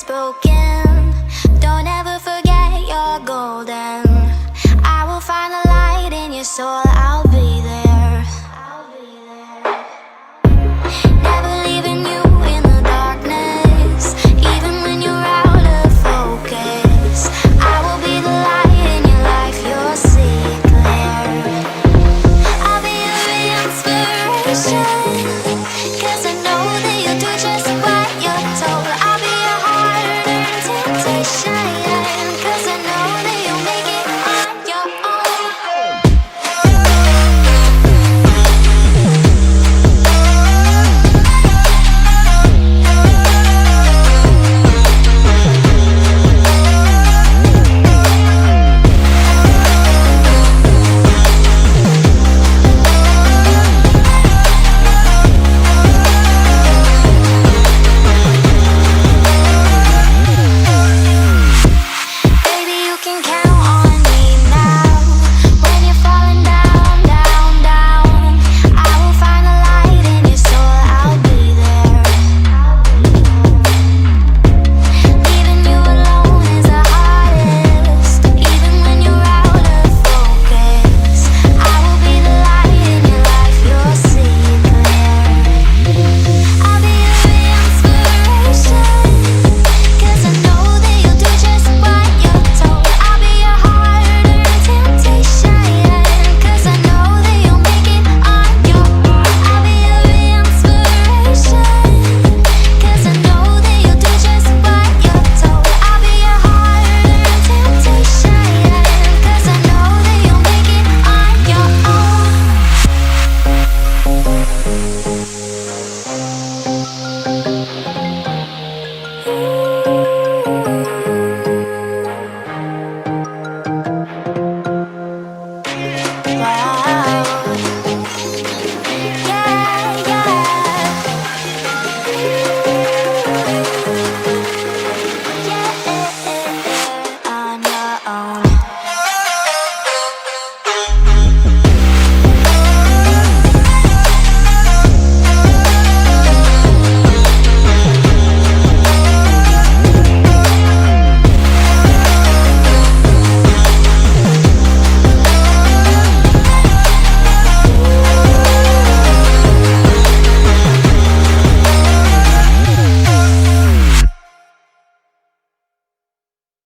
spoken. Don't ever forget you're golden. I will find the light in your soul, I'll be there. Never leaving you in the darkness, even when you're out of focus. I will be the light in your life, you'll see it clear. I'll be your inspiration, 'cause I know that you'll do just what you're told. I'll be your heart-earned temptation, 'cause I know that you'll make it on your own. Baby, you can count on me now. When you're falling down, down, down, I will find the light in your soul, I'll be there. Leaving you alone is the hardest, even when you're out of focus. I will be the light in your life, you'll see it clear. I'll be your inspiration, 'cause I know that you'll do just what you're told. I'll be your heart-earned temptation, 'cause I know that you'll make it on your own. I'll be your inspiration, 'cause I know that you'll do just what you're told. I'll be your heart-earned temptation, 'cause I know that you'll make it on your own. Ooh.